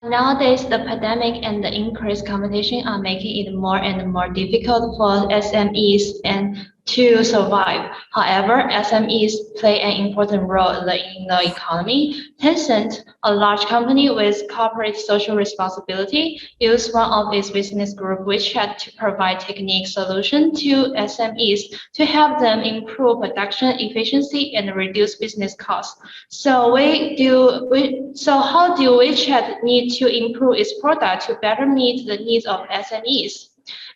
Nowadays, the pandemic and the increased competition are making it more and more difficult for SMEs and to survive. However, SMEs play an important role in the economy. Tencent, a large company with corporate social responsibility, used one of its business group WeChat to provide technique solution to SMEs to help them improve production efficiency and reduce business costs. So how do WeChat need to improve its product to better meet the needs of SMEs?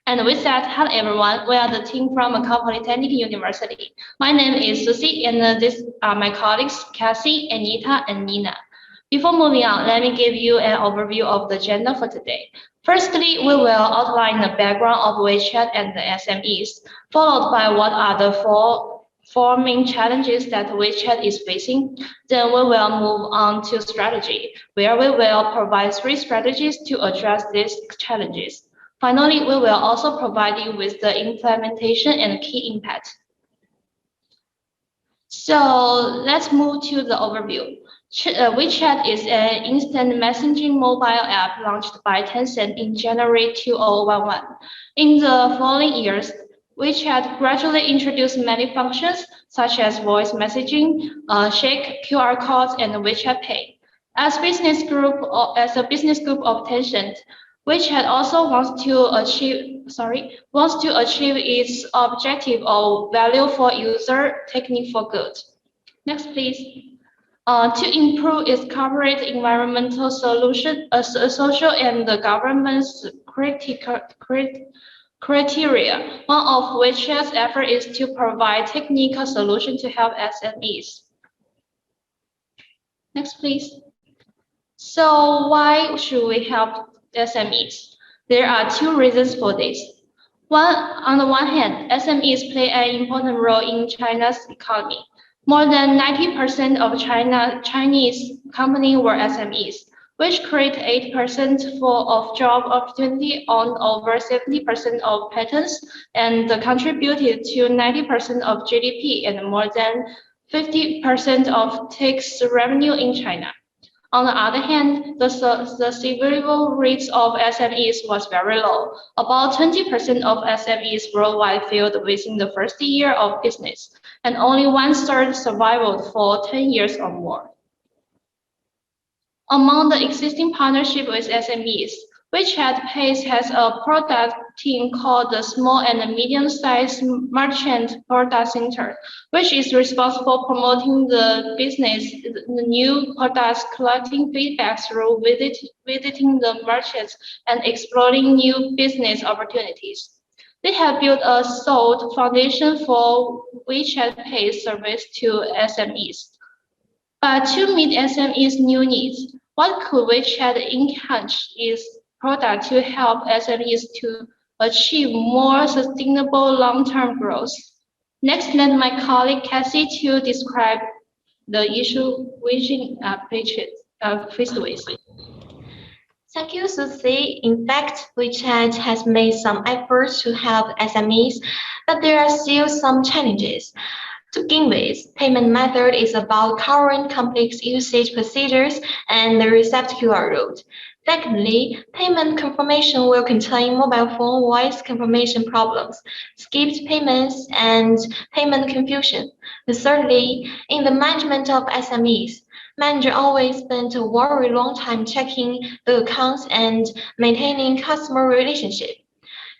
And with that, hello everyone. We are the team from Macao Polytechnic University. My name is Susie, and these are my colleagues Cassie, Anita, and Nina. Before moving on, let me give you an overview of the agenda for today. Firstly, we will outline the background of WeChat and the SMEs, followed by what are the four main challenges that WeChat is facing. Then we will move on to strategy, where we will provide 3 strategies to address these challenges. Finally, we will also provide you with the implementation and key impact. So let's move to the overview. WeChat is an instant messaging mobile app launched by Tencent in January 2011. In the following years, WeChat gradually introduced many functions such as voice messaging, Shake, QR codes, and WeChat Pay. As a business group of Tencent, WeChat also wants to achieve its objective of value for user, technique for good. Next, please. To improve its corporate environmental solution, social and the government's criteria. One of WeChat's efforts is to provide technical solutions to help SMEs. Next, please. So why should we help SMEs? There are 2 reasons for this. On the one hand, SMEs play an important role in China's economy. More than 90% of Chinese companies were SMEs, which create 8% of job opportunity on over 70% of patents and contributed to 90% of GDP and more than 50% of tax revenue in China. On the other hand, the survival rates of SMEs was very low. About 20% of SMEs worldwide failed within the first year of business, and only 1/3 survived for 10 years or more. Among the existing partnership with SMEs, WeChat Pay has a product team called the Small and Medium-Sized Merchant Product Center, which is responsible for promoting the new products, collecting feedback through visiting the merchants, and exploring new business opportunities. They have built a solid foundation for WeChat Pay service to SMEs. But to meet SMEs' new needs, what could WeChat enhance its product to help SMEs to achieve more sustainable long-term growth? Next, let my colleague Cassie to describe the issue WeChat faced with. Thank you, Susie. In fact, WeChat has made some efforts to help SMEs, but there are still some challenges. To begin with, payment method is about current complex usage procedures and the received QR code. Secondly, payment confirmation will contain mobile phone voice confirmation problems, skipped payments, and payment confusion. Thirdly, in the management of SMEs, manager always spend a very long time checking the accounts and maintaining customer relationship.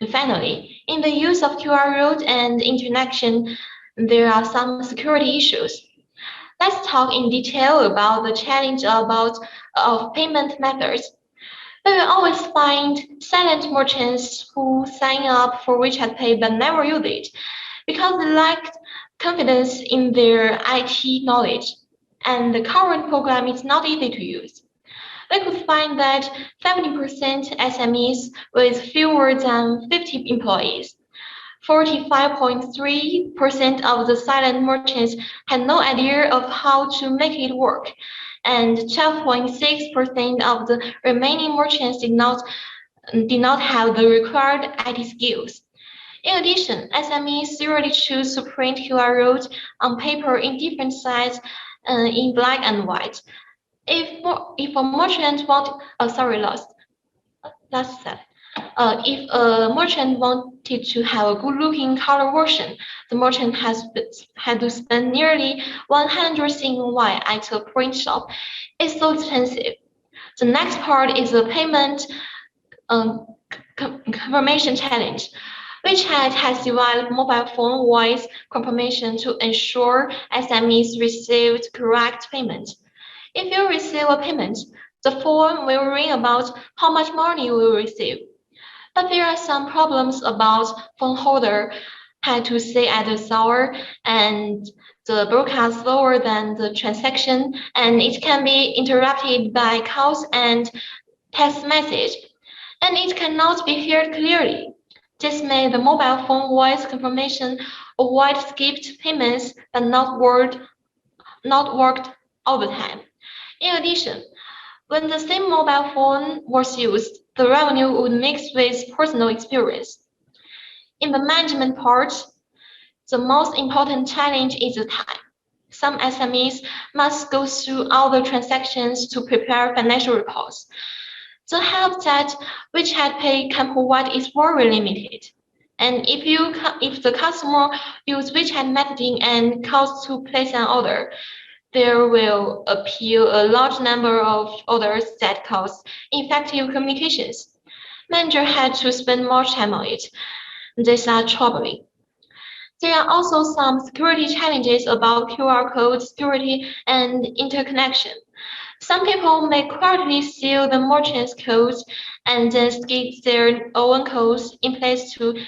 And finally, in the use of QR code and interaction, there are some security issues. Let's talk in detail about the challenge of payment methods. We will always find silent merchants who sign up for WeChat Pay but never use it because they lack confidence in their IT knowledge, and the current program is not easy to use. We could find that 70% SMEs with fewer than 50 employees. 45.3% of the silent merchants had no idea of how to make it work, and 12.6% of the remaining merchants did not have the required IT skills. In addition, SMEs usually choose to print QR codes on paper in different sizes in black and white. If a merchant want, sorry, last step. If a merchant wanted to have a good-looking color version, the merchant had to spend nearly 100 CNY at a print shop. It's so expensive. The next part is the payment um, confirmation challenge. WeChat has developed mobile phone voice confirmation to ensure SMEs received correct payment. If you receive a payment, the phone will ring about how much money you will receive. But there are some problems about phone holder had to stay at the server and the broadcast slower than the transaction, and it can be interrupted by calls and text message, and it cannot be heard clearly. This made the mobile phone voice confirmation avoid skipped payments but not worked all the time. In addition, when the same mobile phone was used, the revenue would mix with personal experience. In the management part, the most important challenge is the time. Some SMEs must go through all the transactions to prepare financial reports. The help that WeChat Pay can provide is very limited. And if the customer use WeChat messaging and calls to place an order, there will appear a large number of orders that cause ineffective communications. Manager had to spend more time on it. These are troubling. There are also some security challenges about QR code security and interconnection. Some people may quietly steal the merchant's codes and then skip their own codes in place to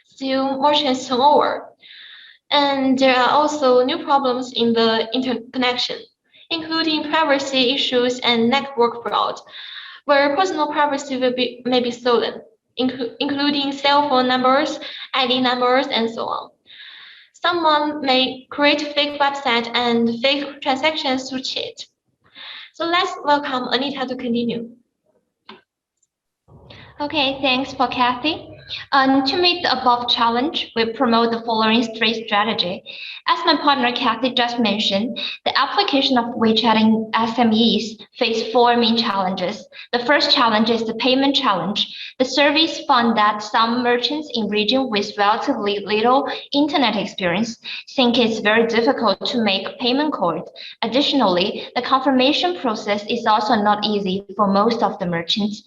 steal merchant's turnover. And there are also new problems in the interconnection, including privacy issues and network fraud, where personal privacy may be stolen, including cell phone numbers, ID numbers, and so on. Someone may create fake websites and fake transactions to cheat. So let's welcome Anita to continue. Okay, thanks for Kathy. To meet the above challenge, we promote the following three strategies. As my partner Kathy just mentioned, the application of WeChat in SMEs face four main challenges. The first challenge is the payment challenge. The service found that some merchants in region with relatively little internet experience think it's very difficult to make payment calls. Additionally, the confirmation process is also not easy for most of the merchants.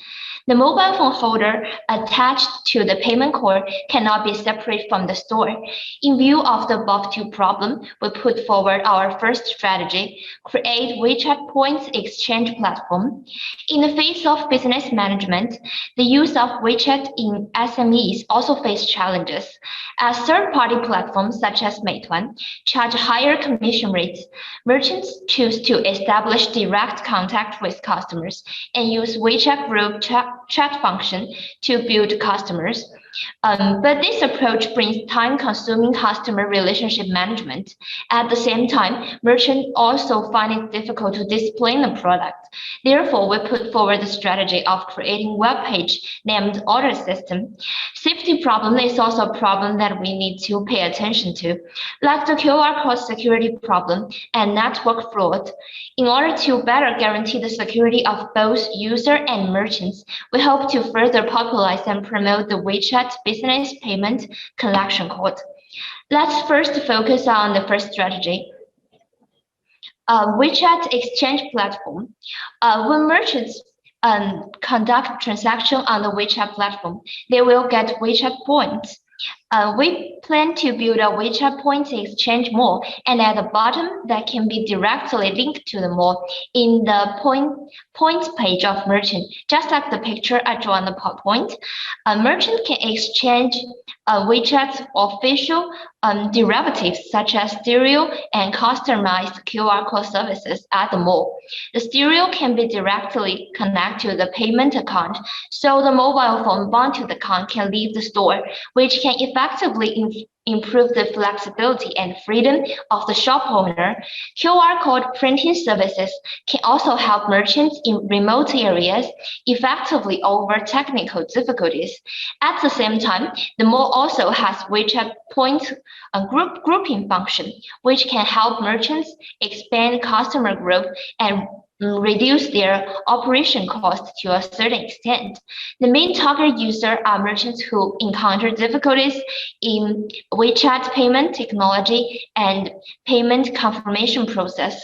The mobile phone holder attached to the payment card cannot be separate from the store. In view of the above two problems, we put forward our first strategy, create WeChat points exchange platform. In the face of business management, the use of WeChat in SMEs also face challenges. As third-party platforms such as Meituan charge higher commission rates, merchants choose to establish direct contact with customers and use WeChat group chat function to build customers. But this approach brings time-consuming customer relationship management. At the same time, merchants also find it difficult to display the product. Therefore, we put forward the strategy of creating web page named order system. Safety problem is also a problem that we need to pay attention to, like the QR code security problem and network fraud. In order to better guarantee the security of both user and merchants, we hope to further popularize and promote the WeChat business payment collection code. Let's first focus on the first strategy. WeChat exchange platform. When merchants conduct transaction on the WeChat platform, they will get WeChat points. We plan to build a WeChat points exchange mall, and at the bottom that can be directly linked to the mall in the points page of merchant, just like the picture I draw on the PowerPoint. A merchant can exchange WeChat's official derivatives such as stereo and customized QR code services at the mall. The stereo can be directly connected to the payment account, so the mobile phone bound to the account can leave the store, which can effectively improve the flexibility and freedom of the shop owner. QR code printing services can also help merchants in remote areas effectively over technical difficulties. At the same time, the mall also has WeChat points grouping function, which can help merchants expand customer growth and reduce their operation cost to a certain extent. The main target user are merchants who encounter difficulties in WeChat payment technology and payment confirmation process.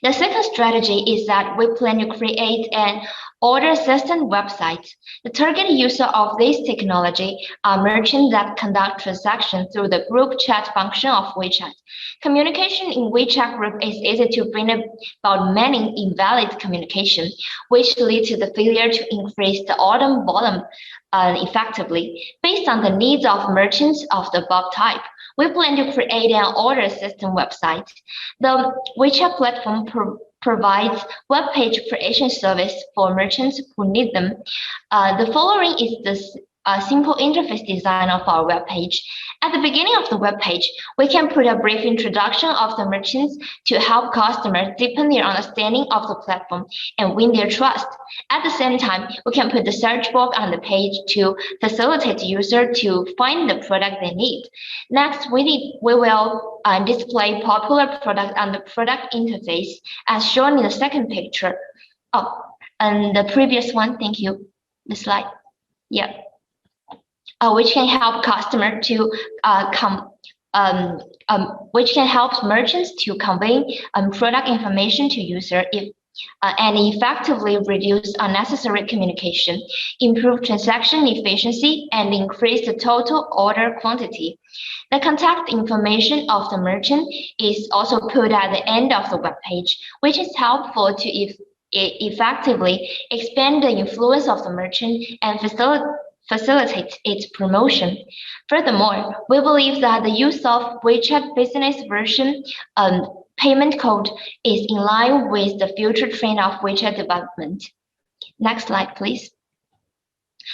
The second strategy is that we plan to create an order assistant website. The target user of this technology are merchants that conduct transactions through the group chat function of WeChat. Communication in WeChat group is easy to bring about many invalid communication, which lead to the failure to increase the order volume effectively. Based on the needs of merchants of the above type, we plan to create an order system website. The WeChat platform provides web page creation service for merchants who need them. The following is the simple interface design of our web page. At the beginning of the web page, we can put a brief introduction of the merchants to help customers deepen their understanding of the platform and win their trust. At the same time, we can put the search box on the page to facilitate the user to find the product they need. Next, we will display popular product on the product interface as shown in the second picture. Oh, and the previous one, thank you. The slide. Yeah. Which can help customer to which can help merchants to convey product information to user and effectively reduce unnecessary communication, improve transaction efficiency, and increase the total order quantity. The contact information of the merchant is also put at the end of the web page, which is helpful to effectively expand the influence of the merchant and facilitate its promotion. Furthermore, we believe that the use of WeChat business version payment code is in line with the future trend of WeChat development. Next slide, please.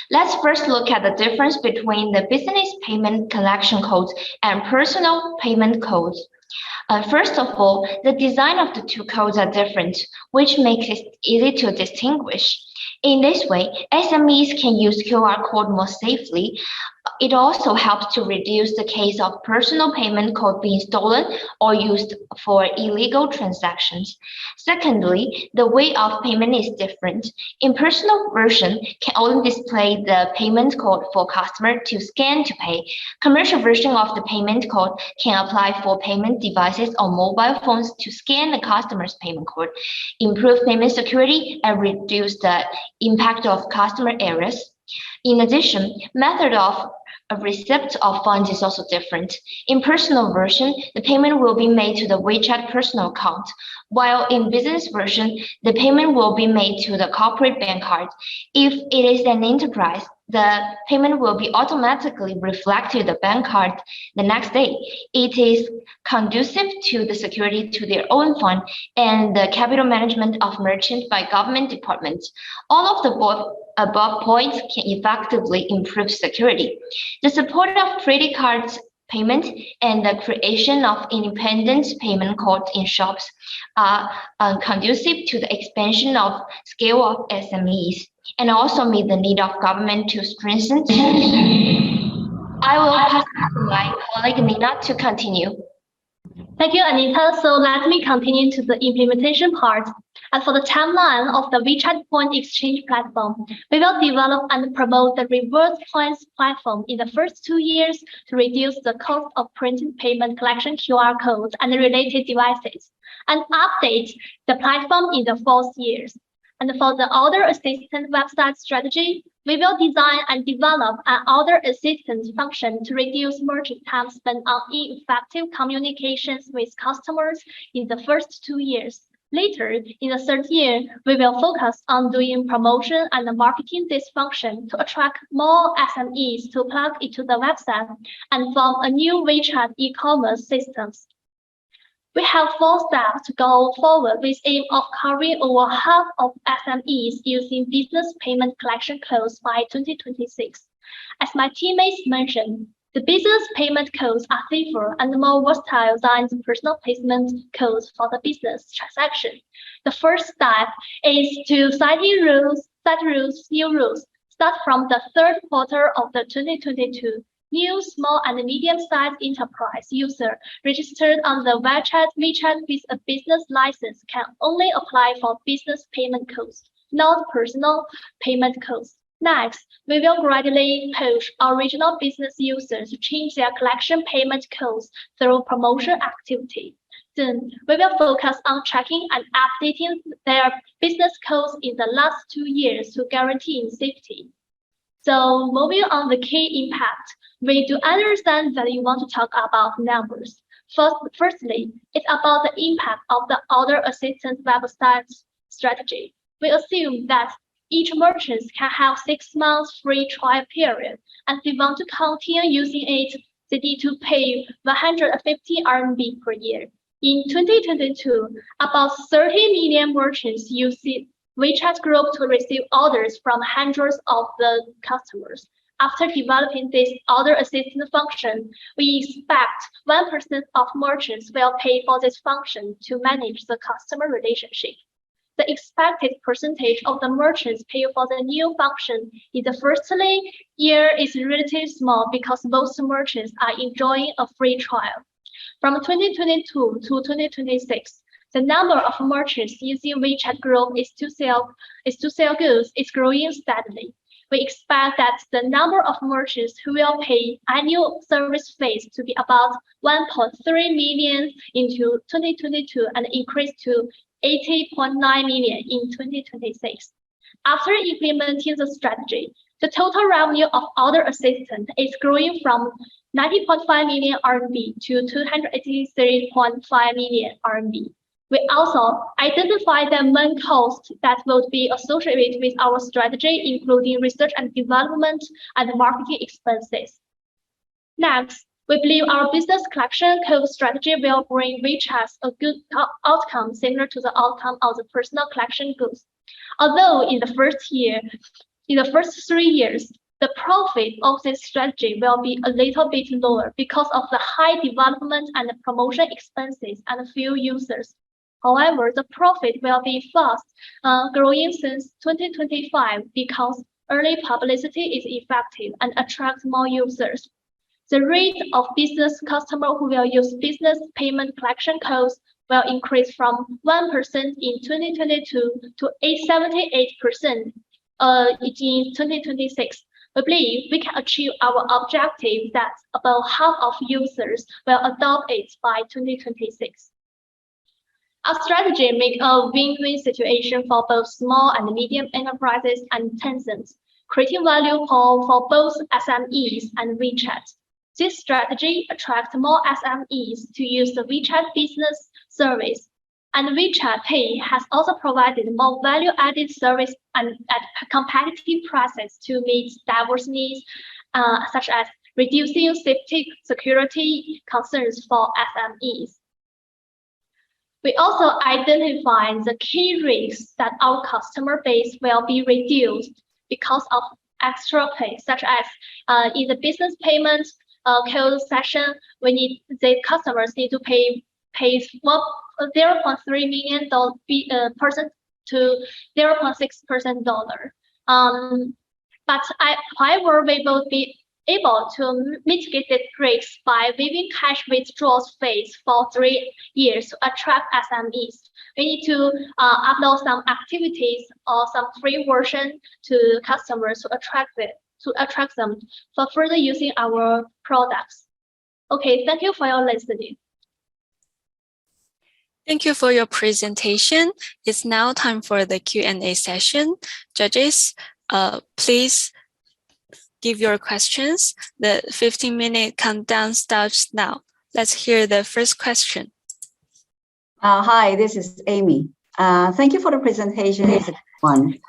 Let's first look at the difference between the business payment collection codes and personal payment codes. First of all, the design of the two codes are different, which makes it easy to distinguish. In this way, SMEs can use QR code more safely. It also helps to reduce the case of personal payment code being stolen or used for illegal transactions. Secondly, the way of payment is different. In personal version, can only display the payment code for customer to scan to pay. Commercial version of the payment code can apply for payment devices or mobile phones to scan the customer's payment code, improve payment security, and reduce the impact of customer errors. In addition, method of receipt of funds is also different. In personal version, the payment will be made to the WeChat personal account, while in business version, the payment will be made to the corporate bank card. If it is an enterprise, the payment will be automatically reflected to the bank card the next day. It is conducive to the security to their own fund and the capital management of merchants by government departments. All of the above points can effectively improve security. The support of credit cards payment and the creation of independent payment codes in shops are conducive to the expansion of scale of SMEs and also meet the need of government to strengthen. I will pass to my colleague Nina to continue. Thank you, Anita. So let me continue to the implementation part. And for the timeline of the WeChat point exchange platform, we will develop and promote the reverse points platform in the first 2 years to reduce the cost of printing payment collection QR codes and related devices, and update the platform in the 4th years. And for the order assistant website strategy, we will design and develop an order assistant function to reduce merchant time spent on ineffective communications with customers in the first 2 years. Later, in the 3rd year, we will focus on doing promotion and marketing this function to attract more SMEs to plug into the website and form a new WeChat e-commerce systems. We have 4 steps to go forward with aim of covering over half of SMEs using business payment collection codes by 2026. As my teammates mentioned, the business payment codes are safer and more versatile than the personal payment codes for the business transaction. The first step is to set new rules. Start from the 3rd quarter of the 2022. new small and medium-sized enterprise user registered on the WeChat with a business license can only apply for business payment codes, not personal payment codes. Next, we will gradually push original business users to change their collection payment codes through promotion activity. Then, we will focus on tracking and updating their business codes in the last 2 years to guarantee safety. So moving on the key impact, we do understand that you want to talk about numbers. Firstly, it's about the impact of the order assistance website strategy. We assume that each merchant can have 6 months free trial period, and they want to continue using it, they need to pay 150 RMB per year. In 2022, about 30 million merchants use WeChat group to receive orders from hundreds of the customers. After developing this order assistance function, we expect 1% of merchants will pay for this function to manage the customer relationship. The expected percentage of the merchants pay for the new function in the first year is relatively small because most merchants are enjoying a free trial. From 2022 to 2026, the number of merchants using WeChat group is to sell goods is growing steadily. We expect that the number of merchants who will pay annual service fees to be about 1.3 million in 2022 and increase to 80.9 million in 2026. After implementing the strategy, the total revenue of order assistant is growing from 90.5 million RMB to 283.5 million RMB. We also identify the main costs that will be associated with our strategy, including research and development and marketing expenses. Next, we believe our business collection code strategy will bring WeChat a good outcome similar to the outcome of the personal collection goods. Although in the first 3 years, the profit of this strategy will be a little bit lower because of the high development and promotion expenses and few users. However, the profit will be fast growing since 2025 because early publicity is effective and attracts more users. The rate of business customers who will use business payment collection codes will increase from 1% in 2022 to 78% in 2026. We believe we can achieve our objective that about half of users will adopt it by 2026. Our strategy makes a win-win situation for both small and medium enterprises and Tencent, creating value for both SMEs and WeChat. This strategy attracts more SMEs to use the WeChat business service, and WeChat Pay has also provided more value-added service and at competitive prices to meet diverse needs, such as reducing safety security concerns for SMEs. We also identify the key risks that our customer base will be reduced because of extra pay, such as in the business payment code session, the customers need to pay 0.3 million percent to 0.6% dollar. However, we will be able to mitigate the risks by waiving cash withdrawals fees for 3 years to attract SMEs. We need to upload some activities or some free version to customers to attract them for further using our products. Okay, thank you for your listening. Thank you for your presentation. It's now time for the Q&A session. Judges, please give your questions. The 15-minute countdown starts now. Let's hear the first question. Hi, this is Amy. Thank you for the presentation. It's a good one,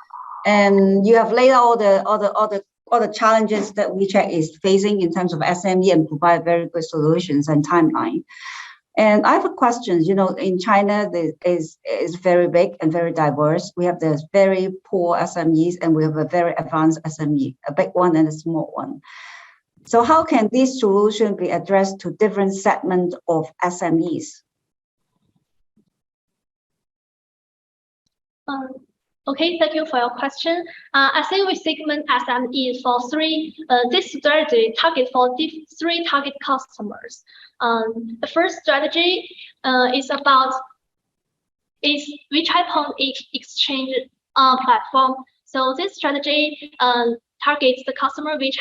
and you have laid out all the challenges that WeChat is facing in terms of SME and provide very good solutions and timeline. And I have a question. You know, in China, is very big and very diverse. We have this very poor SMEs, and we have a very advanced SME, a big one and a small one. So how can this solution be addressed to different segments of SMEs? Okay, thank you for your question. I think we segment SME for this strategy target for three target customers. The first strategy is WeChat Peng exchange platform. So this strategy targets the customer which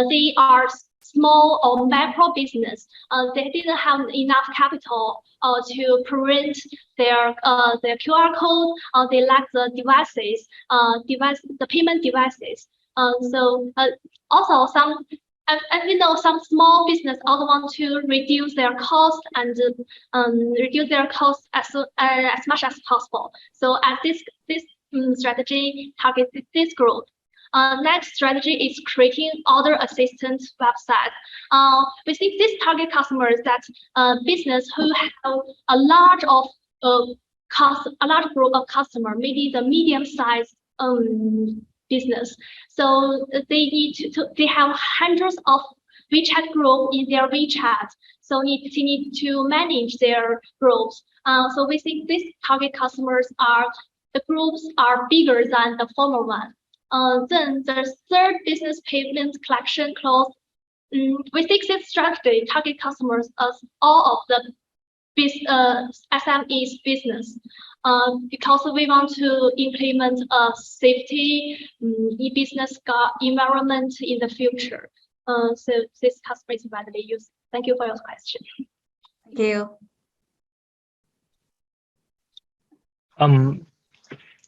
they are small or micro business. They didn't have enough capital to print their QR code. They lack the devices, the payment devices. Also some. And we know some small business also want to reduce their cost and reduce their cost as much as possible. So as this strategy targets this group. Next strategy is creating order assistant website. We think this target customers that business who have a large group of customer, maybe the medium size business. So they have hundreds of WeChat group in their WeChat. So they need to manage their groups. So we think these target customers the groups are bigger than the former one. Then the third business payment collection clause. We think this strategy target customers as all of the SMEs business because we want to implement a safety e-business environment in the future. So this customer is widely used. Thank you for your question. Thank you.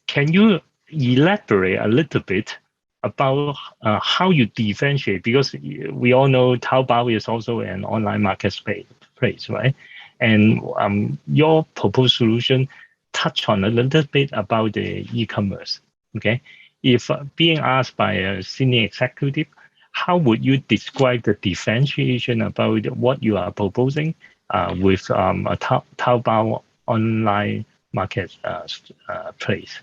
Can you elaborate a little bit about how you differentiate? Because we all know Taobao is also an online marketplace, right? And your proposed solution touch on a little bit about the e-commerce. Okay, if being asked by a senior executive, how would you describe the differentiation about what you are proposing with a Taobao online market place?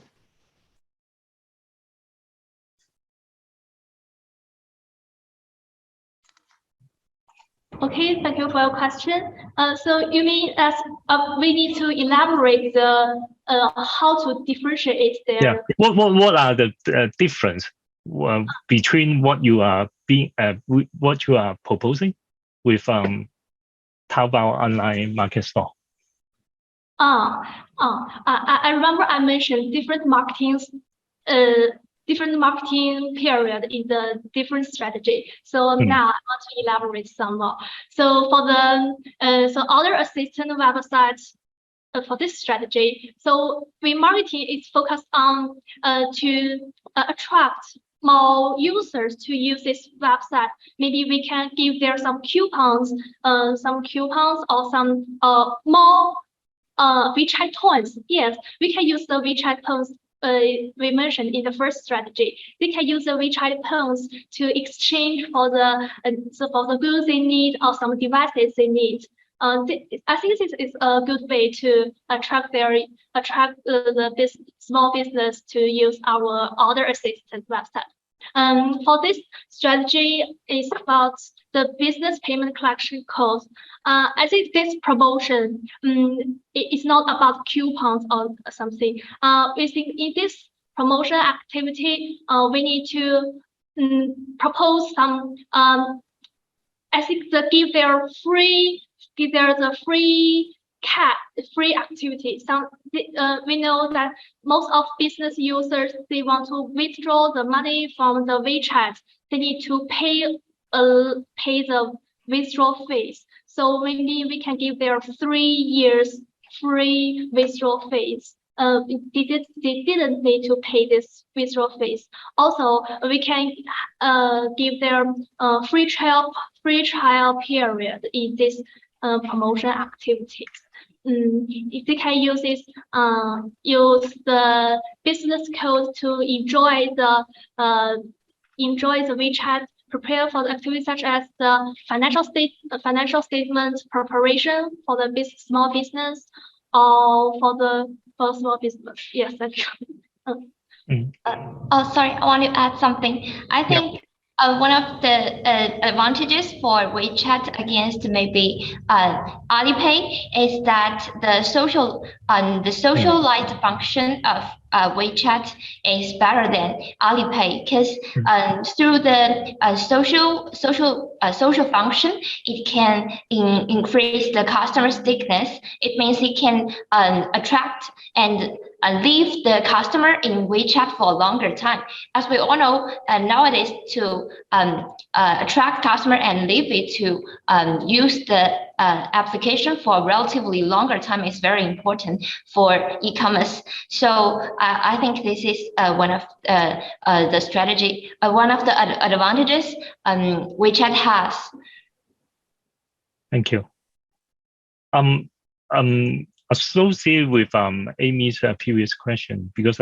Okay, thank you for your question. So you mean as we need to elaborate the how to differentiate their? Yeah. What are the difference between what you are proposing with Taobao online market store? I remember I mentioned different marketing period in the different strategy. So now I want to elaborate some more. So for the order assistant websites for this strategy, so remarketing is focused on to attract more users to use this website. Maybe we can give there some coupons or some more WeChat points. Yes, we can use the WeChat points we mentioned in the first strategy. They can use the WeChat points to exchange for the goods they need or some devices they need. I think this is a good way to attract the small business to use our order assistant website. For this strategy is about the business payment collection cost. I think this promotion is not about coupons or something. We think in this promotion activity, we need to propose some. I think give their free activity. We know that most of business users, they want to withdraw the money from the WeChat. They need to pay the withdrawal fees. So we can give their 3 years free withdrawal fees. They didn't need to pay this withdrawal fees. Also, we can give their free trial period in this promotion activities. If they can use the business code to enjoy the WeChat, prepare for the activities such as the financial statement preparation for the small business or for small business. Yes, that's true. Sorry, I want to add something. I think one of the advantages for WeChat against maybe Alipay is that the social the social light function of WeChat is better than Alipay because through the social function, it can increase the customer stickiness. It means it can attract and leave the customer in WeChat for a longer time. As we all know, nowadays to attract customer and leave it to use the application for a relatively longer time is very important for e-commerce. So I think this is one of the strategy, one of the advantages WeChat has. Thank you. Associated with Amy's previous question, because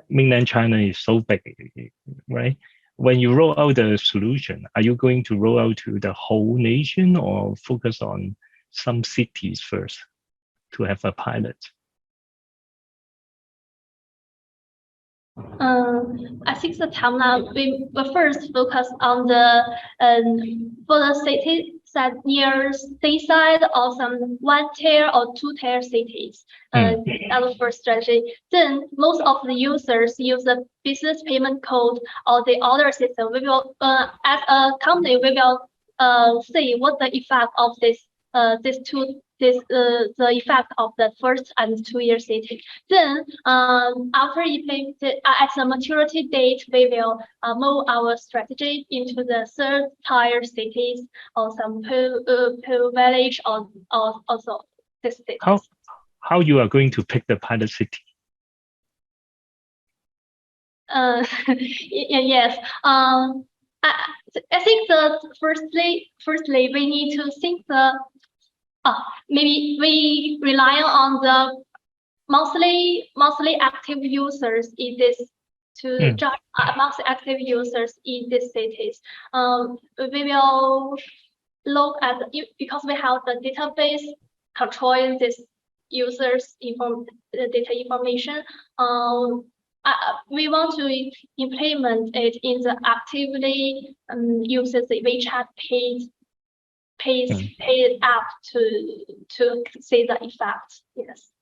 mainland China is so big, right? When you roll out the solution, are you going to roll out to the whole nation or focus on some cities first to have a pilot? I think the timeline we will first focus on the for the cities that near seaside or some 1-tier or 2-tier cities. That's the first strategy. Then most of the users use the business payment code or the other system. We will as a company we will see what the effect of the effect of the first and 2-year city. Then after implemented at the maturity date, we will move our strategy into the 3rd-tier cities or some pool village or also this cities. How you are going to pick the pilot city? Yes. I think that firstly we need to think the maybe we rely on the monthly active users in this to judge monthly active users in these cities. We will look at because we have the database controlling this users data information. We want to implement it in the actively uses the WeChat paid app to see the effect. Yes.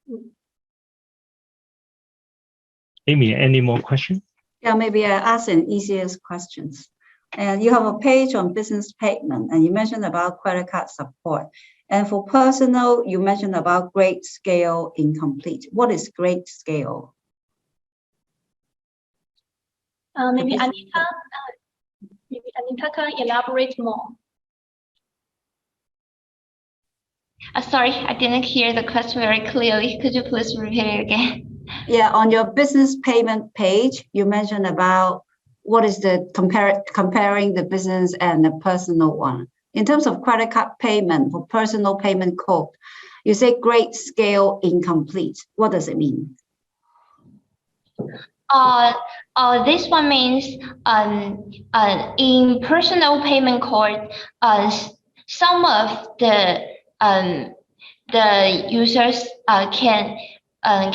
Amy, any more questions? Yeah, maybe I ask an easiest questions. And you have a page on business payment, and you mentioned about credit card support. And for personal, you mentioned about great scale incomplete. What is great scale? Maybe Anita can elaborate more. Sorry, I didn't hear the question very clearly. Could you please repeat it again? Yeah, on your business payment page, you mentioned about what is the comparing the business and the personal one. In terms of credit card payment for personal payment code, you say great scale incomplete. What does it mean? This one means in personal payment code, some of the users can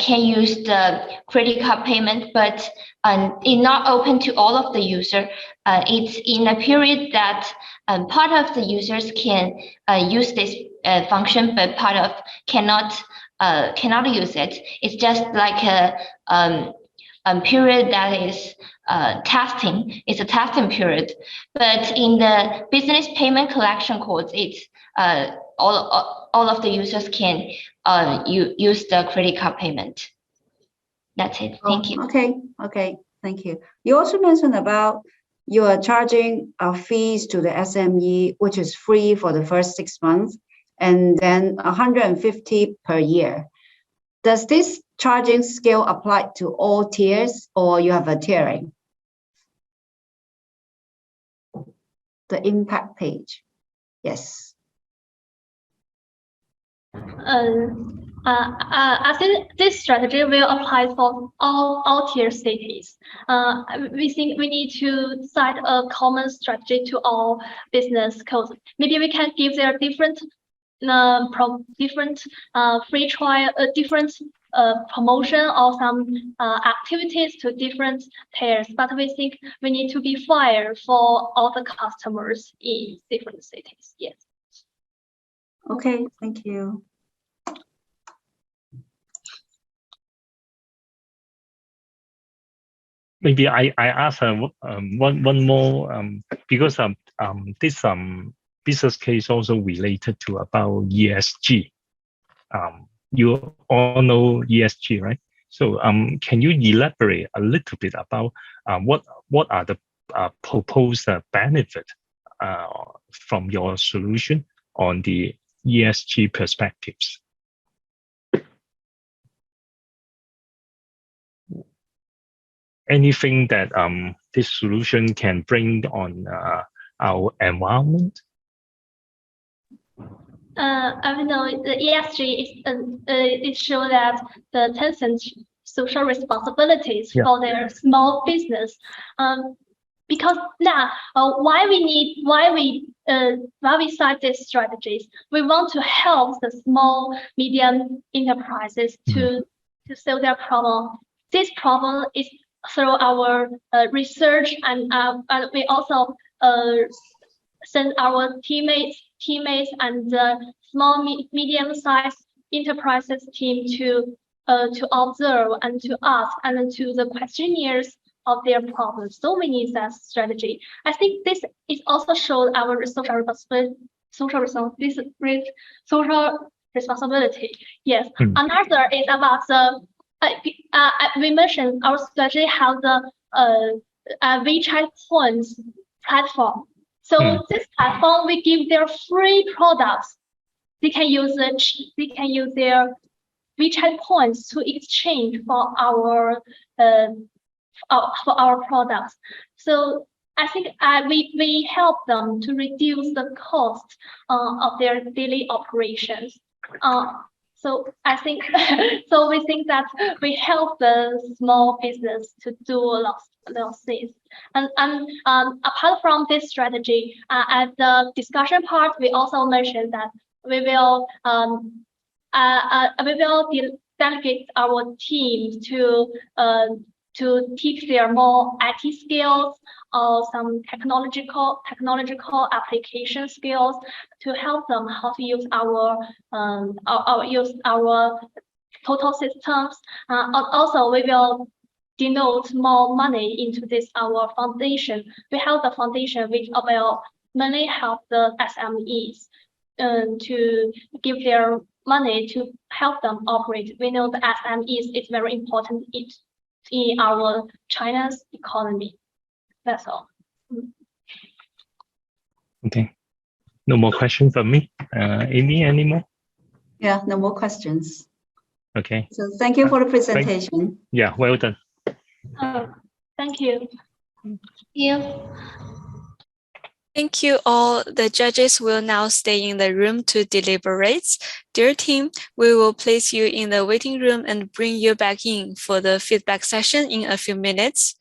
use the credit card payment, but it's not open to all of the user. It's in a period that part of the users can use this function, but part of cannot use it. It's just like a period that is testing. It's a testing period. But in the business payment collection codes, it's all of the users can use the credit card payment. That's it. Thank you. Okay. Thank you. You also mentioned about you are charging fees to the SME, which is free for the first 6 months, and then 150 per year. Does this charging scale apply to all tiers, or you have a tiering? The impact page. Yes. I think this strategy will apply for all tier cities. We think we need to set a common strategy to all business codes. Maybe we can give their different free trial, different promotion or some activities to different tiers. But we think we need to be fair for all the customers in different cities. Yes. Okay, thank you. maybe I ask one more because this business case also related to about ESG. You all know ESG, right? So can you elaborate a little bit about what are the proposed benefit from your solution on the ESG perspectives? Anything that this solution can bring on our environment? I know the ESG is it shows that the Tencent social responsibilities for their small business. Because now, why we cite these strategies? We want to help the small medium enterprises to solve their problem. This problem is through our research, and we also send our teammates and the small medium-sized enterprises team to observe and to ask and to the questionnaires of their problems. So we need that strategy. I think this is also shows our social responsibility. Yes. Another is about the we mentioned our strategy has the WeChat points platform. So this platform we give their free products. They can use their WeChat points to exchange for our products. So I think we help them to reduce the cost of their daily operations. So I think so we think that we help the small business to do a lot of things. And apart from this strategy, at the discussion part, we also mentioned that we will delegate our team to teach their more IT skills or some technological application skills to help them how to use our total systems. Also, we will denote more money into this our foundation. We have the foundation which will mainly help the SMEs to give their money to help them operate. We know the SMEs is very important in our China's economy. That's all. Okay. No more questions from me. Amy, any more? Yeah, no more questions. Okay. So thank you for the presentation. Yeah, well done. Thank you. Thank you. Thank you all. The judges will now stay in the room to deliberate. Dear team, we will place you in the waiting room and bring you back in for the feedback session in a few minutes.